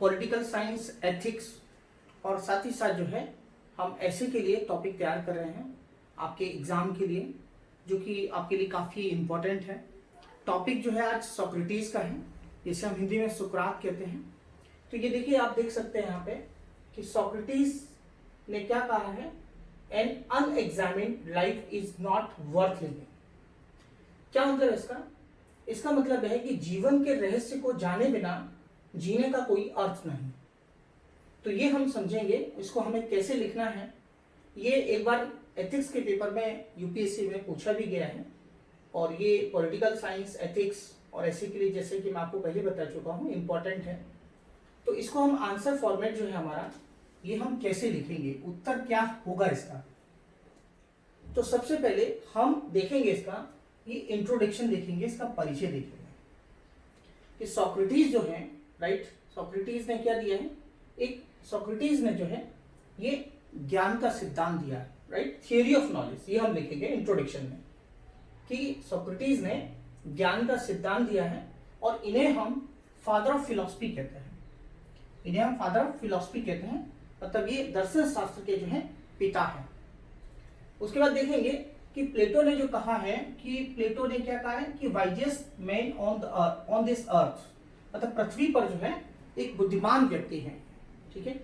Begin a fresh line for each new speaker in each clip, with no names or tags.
Political science, ethics और साथ ही साथ जो है हम ऐसे के लिए टॉपिक तैयार कर रहे हैं आपके एग्जाम के लिए, जो कि आपके लिए काफ़ी इम्पोर्टेंट है। टॉपिक जो है आज सोक्रेटिस का है, जिसे हम हिंदी में सुकरात कहते हैं। तो ये देखिए, आप देख सकते हैं यहाँ पे कि सोक्रेटिस ने क्या कहा है, an unexamined life is not worth living. क्या मतलब इसका? इसका मतलब है कि जीवन के रहस्य को जाने बिना जीने का कोई अर्थ नहीं। तो ये हम समझेंगे, इसको हमें कैसे लिखना है। ये एक बार एथिक्स के पेपर में यूपीएससी में पूछा भी गया है, और ये पॉलिटिकल साइंस, एथिक्स और ऐसे के लिए, जैसे कि मैं आपको पहले बता चुका हूँ, इम्पोर्टेंट है। तो इसको हम आंसर फॉर्मेट जो है हमारा, ये हम कैसे लिखेंगे, उत्तर क्या होगा इसका। तो सबसे पहले हम देखेंगे इसका, ये इंट्रोडक्शन देखेंगे, इसका परिचय देखेंगे कि सोक्रेटिस जो है, राइट, सोक्रेटिस ने क्या दिया है, एक सोक्रेटिस ने जो है ये ज्ञान का सिद्धांत दिया है, राइट, थियोरी ऑफ नॉलेज। ये हम लिखेंगे इंट्रोडक्शन में कि सोक्रेटिस ने ज्ञान का सिद्धांत दिया है, और इन्हें हम फादर ऑफ फिलॉसफी कहते हैं। इन्हें हम फादर ऑफ फिलॉसफी कहते हैं, मतलब ये दर्शन शास्त्र के जो है पिता हैं। उसके बाद देखेंगे कि प्लेटो ने जो कहा है, कि प्लेटो ने क्या कहा है कि wisest man on this earth, मतलब पृथ्वी पर जो है एक बुद्धिमान व्यक्ति है। ठीक है।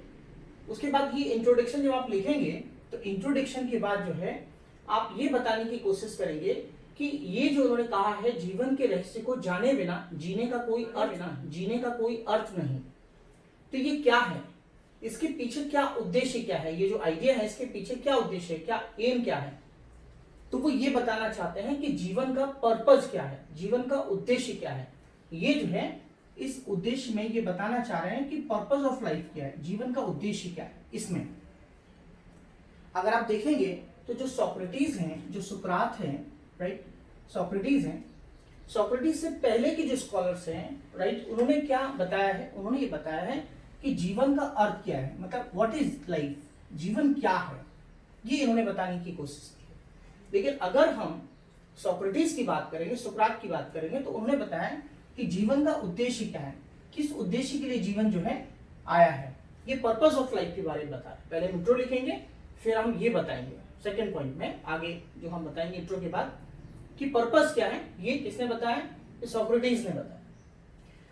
उसके बाद ये इंट्रोडक्शन जब आप लिखेंगे, तो इंट्रोडक्शन के बाद जो है आप ये बताने की कोशिश करेंगे कि ये जो उन्होंने कहा है, जीवन के रहस्य को जाने बिना जीने का कोई अर्थ नहीं। तो ये क्या है, इसके पीछे क्या उद्देश्य क्या है, ये जो आइडिया है इसके पीछे क्या उद्देश्य है, क्या एम क्या है। तो वो ये बताना चाहते हैं कि जीवन का पर्पज क्या है, जीवन का उद्देश्य क्या है। ये जो है इस उद्देश्य में ये बताना चाह रहे हैं कि पर्पज ऑफ लाइफ क्या है, जीवन का उद्देश्य क्या है। इसमें अगर आप देखेंगे तो जो सोक्रेटिस हैं, जो सुकरात हैं, राइट, सोक्रेटिस हैं, सोक्रेटिस से पहले के जो स्कॉलर्स हैं, राइट, उन्होंने क्या बताया है, उन्होंने ये बताया है कि जीवन का अर्थ क्या है, मतलब व्हाट इज लाइफ, जीवन क्या है, ये इन्होंने बताने की कोशिश की है। लेकिन अगर हम सोक्रेटिस की बात करेंगे, सुकरात की बात करेंगे, तो उन्होंने बताया कि जीवन का उद्देश्य क्या है, किस उद्देश्य के लिए जीवन जो है आया है। ये पर्पस ऑफ लाइफ के बारे में बता रहे हैं। पहले इंट्रो लिखेंगे, फिर हम ये बताएंगे सेकंड पॉइंट में, आगे जो हम बताएंगे इंट्रो के बाद, कि पर्पस क्या है। ये किसने बताया? ये सोक्रेटिस ने बताया।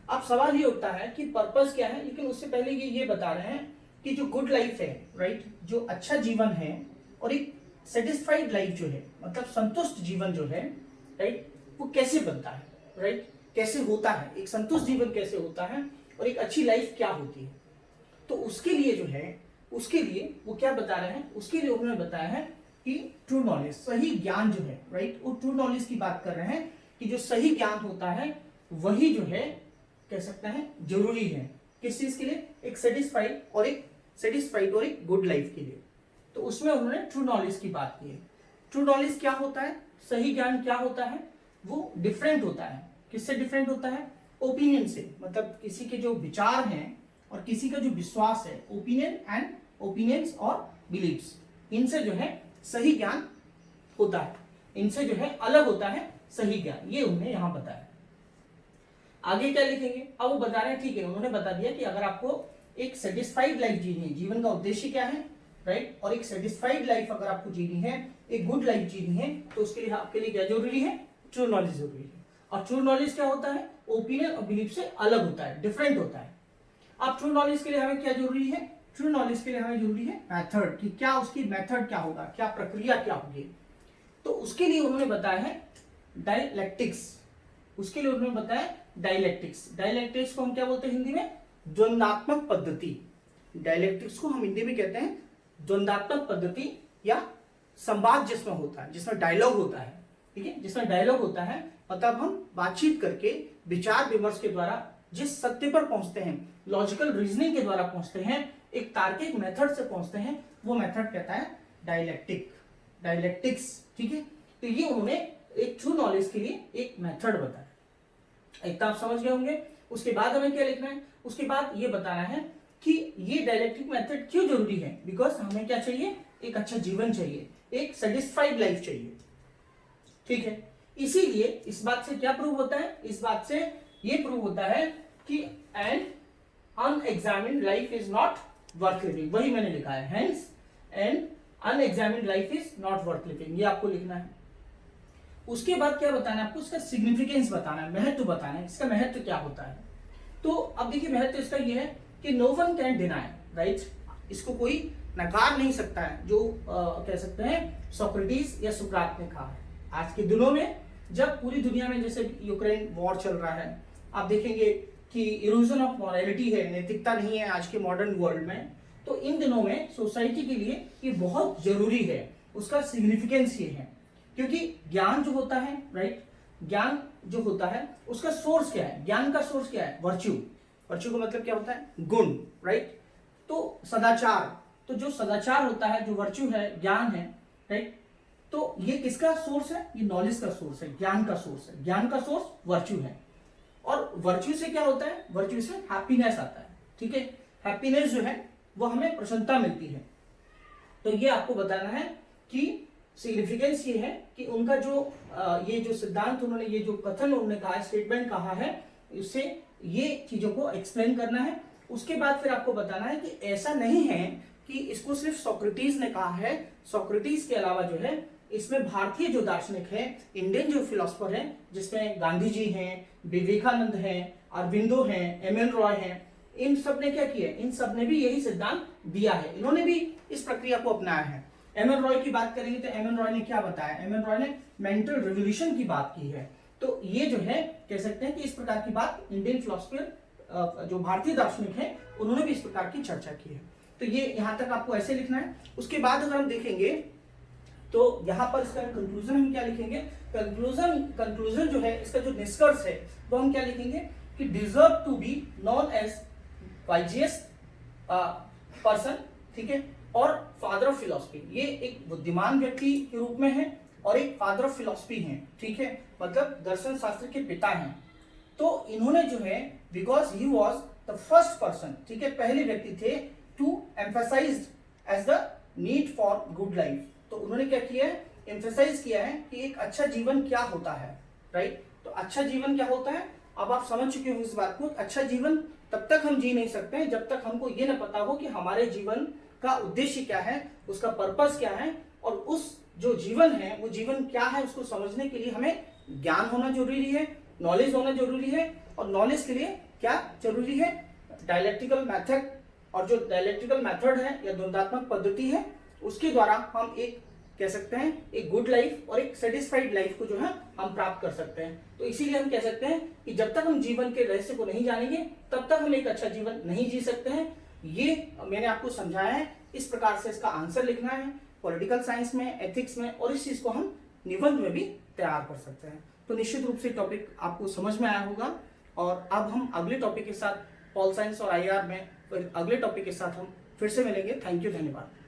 अब सवाल ये उठता है कि पर्पस क्या है, लेकिन उससे पहले ये बता रहे हैं कि जो गुड लाइफ है, राइट, जो अच्छा जीवन है, और एक सेटिस्फाइड लाइफ जो है, मतलब संतुष्ट जीवन जो है, राइट, वो कैसे बनता है, राइट, कैसे होता है, एक संतुष्ट जीवन कैसे होता है, और एक अच्छी लाइफ क्या होती है। तो उसके लिए जो है, उसके लिए वो क्या बता रहे हैं, उसके लिए उन्होंने बताया है कि ट्रू नॉलेज, सही ज्ञान जो है, राइट, वो ट्रू नॉलेज की बात कर रहे हैं कि जो सही ज्ञान होता है वही जो है कह सकते हैं जरूरी है। किस चीज के लिए? एक सेटिस्फाइड और एक गुड लाइफ के लिए। तो उसमें उन्होंने ट्रू नॉलेज की बात की है। ट्रू नॉलेज क्या होता है, सही ज्ञान क्या होता है, वो डिफरेंट होता है। किससे डिफरेंट होता है? ओपिनियन से, मतलब किसी के जो विचार हैं और किसी का जो विश्वास है, ओपिनियंस और बिलीव्स, इनसे जो है सही ज्ञान होता है, इनसे जो है अलग होता है सही ज्ञान। ये उन्होंने यहां बताया। आगे क्या लिखेंगे? अब वो बता रहे हैं, ठीक है, उन्होंने बता दिया कि अगर आपको एक सेटिस्फाइड लाइफ जीनी है, जीवन का उद्देश्य क्या है, राइट, और एक सेटिस्फाइड लाइफ अगर आपको जीनी है, एक गुड लाइफ जीनी है, तो उसके लिए आपके लिए क्या जरूरी है? ट्रू नॉलेज जरूरी है। और ट्रू नॉलेज क्या होता है? ओपिनियन और बिलीफ से अलग होता है, डिफरेंट होता है। अब ट्रू नॉलेज के लिए हमें क्या जरूरी है? ट्रू नॉलेज के लिए हमें जरूरी है मेथड, कि क्या उसकी मेथड क्या होगा, क्या प्रक्रिया क्या होगी। तो उसके लिए उन्होंने बताया है डायलेक्टिक्स। उसके लिए उन्होंने बताया डायलेक्टिक्स। डायलेक्टिक्स को हम क्या बोलते हैं हिंदी में? द्वंद्वात्मक पद्धति। डायलेक्टिक्स को हम हिंदी में कहते हैं द्वंद्वात्मक पद्धति, या संवाद जिसमें होता है, जिसमें डायलॉग होता है। ठीक है, जिसमें डायलॉग होता है, मतलब हम बातचीत करके विचार विमर्श के द्वारा जिस सत्य पर पहुंचते हैं, लॉजिकल रीजनिंग के द्वारा पहुंचते हैं, एक तार्किक मेथड से पहुंचते हैं, वो मेथड कहता है डायलेक्टिक्स। ठीक है, तो ये उन्होंने एक ट्रू नॉलेज के लिए एक मेथड बताया। एक तो आप समझ गए होंगे। उसके बाद हमें क्या लिखना है? उसके बाद ये बताना है कि ये डायलेक्टिक मेथड क्यों जरूरी है। बिकॉज हमें क्या चाहिए? एक अच्छा जीवन चाहिए, एक सेटिस्फाइड लाइफ चाहिए। ठीक है, इसीलिए इस बात से क्या प्रूव होता है? इस बात से ये प्रूव होता है कि an unexamined life is not worth living, वही मैंने लिखा है, hence and unexamined life is not worth living, ये आपको लिखना है। उसके बाद क्या बताना है आपको, इसका सिग्निफिकेंस बताना है, महत्व बताना है, इसका महत्व क्या होता है। तो अब देखिए महत्व इसका ये है कि no one can deny, right, इसको कोई नकार नहीं सकता है, जो कह सकते हैं सोक्रेटिस या सुकरात ने कहा है। आज के दिनों में जब पूरी दुनिया में जैसे यूक्रेन वॉर चल रहा है, आप देखेंगे कि इरोजन ऑफ मॉरलिटी है, नैतिकता नहीं है आज के मॉडर्न वर्ल्ड में, तो इन दिनों में सोसाइटी के लिए ये बहुत जरूरी है। उसका सिग्निफिकेंस ये है क्योंकि ज्ञान जो होता है, राइट, ज्ञान जो होता है उसका सोर्स क्या है, ज्ञान का सोर्स क्या है, वर्च्यू। वर्च्यू का मतलब क्या होता है, गुण, राइट। तो सदाचार, तो जो सदाचार होता है, जो वर्च्यू है, ज्ञान है, राइट, तो ये किसका सोर्स है, ये नॉलेज का सोर्स है, ज्ञान का सोर्स है, ज्ञान का सोर्स वर्च्यू है। और वर्च्यू से क्या होता है, वर्च्यू से हैप्पीनेस आता है, ठीक है, हैप्पीनेस जो है वो हमें प्रसन्नता मिलती है। तो ये आपको बताना है कि सिग्निफिकेंस ये है कि उनका जो ये जो सिद्धांत उन्होंने, ये जो कथन उन्होंने कहा है, स्टेटमेंट कहा है, उससे ये चीजों को एक्सप्लेन करना है। उसके बाद फिर आपको बताना है कि ऐसा नहीं है कि इसको सिर्फ सोक्रेटिस ने कहा है, सोक्रेटिस के अलावा जो है इसमें भारतीय जो दार्शनिक है, इंडियन जो फिलोसफर है, जिसमें गांधी जी हैं, विवेकानंद हैं, अरविंदो हैं, एम.एन. रॉय हैं, इन सब ने क्या किया, इन सब ने भी यही सिद्धांत दिया है, इन्होंने भी इस प्रक्रिया को अपनाया है। एम.एन. रॉय की बात करेंगे तो एम.एन. रॉय ने क्या बताया, एम.एन. रॉय ने मेंटल रिवोल्यूशन की बात की है। तो ये जो है कह सकते हैं कि इस प्रकार की बात इंडियन फिलोसफर जो भारतीय दार्शनिक है उन्होंने भी इस प्रकार की चर्चा की है। तो ये यहां तक आपको ऐसे लिखना है। उसके बाद अगर हम देखेंगे तो यहाँ पर इसका कंक्लूजन हम क्या लिखेंगे, कंक्लूजन जो है, इसका जो निष्कर्ष है वो हम क्या लिखेंगे कि deserve to be known as wisest person, ठीक है, और फादर ऑफ फिलोसफी, ये एक बुद्धिमान व्यक्ति के रूप में है और एक फादर ऑफ फिलोसफी है, ठीक है, मतलब दर्शन शास्त्र के पिता हैं। तो इन्होंने जो है, because he was the first person, ठीक है, पहले व्यक्ति थे, to emphasise as the need for good life. तो उन्होंने क्या किया है, एम्फेसाइज किया है कि एक अच्छा जीवन क्या होता है, राइट। तो अच्छा जीवन क्या होता है, अब आप समझ चुके हो इस बात को। अच्छा जीवन तब तक हम जी नहीं सकते हैं जब तक हमको ये ना पता हो कि हमारे जीवन का उद्देश्य क्या है, उसका पर्पस क्या है, और उस जो जीवन है वो जीवन क्या है उसको समझने के लिए हमें ज्ञान होना जरूरी है, नॉलेज होना जरूरी है। और नॉलेज के लिए क्या जरूरी है, डायलेक्टिकल मेथड, और जो डायलेक्टिकल मेथड है या द्वंद्वात्मक पद्धति है उसके द्वारा हम एक कह सकते हैं एक गुड लाइफ और एक सेटिस्फाइड लाइफ को जो है हम प्राप्त कर सकते हैं। तो इसीलिए हम कह सकते हैं कि जब तक हम जीवन के रहस्य को नहीं जानेंगे तब तक हम एक अच्छा जीवन नहीं जी सकते हैं। ये मैंने आपको समझाया है, इस प्रकार से इसका आंसर लिखना है पॉलिटिकल साइंस में, एथिक्स में, और इस चीज को हम निबंध में भी तैयार कर सकते हैं। तो निश्चित रूप से टॉपिक आपको समझ में आया होगा। और अब हम अगले टॉपिक के साथ, पॉल साइंस और IR में अगले टॉपिक के साथ हम फिर से मिलेंगे। थैंक यू, धन्यवाद।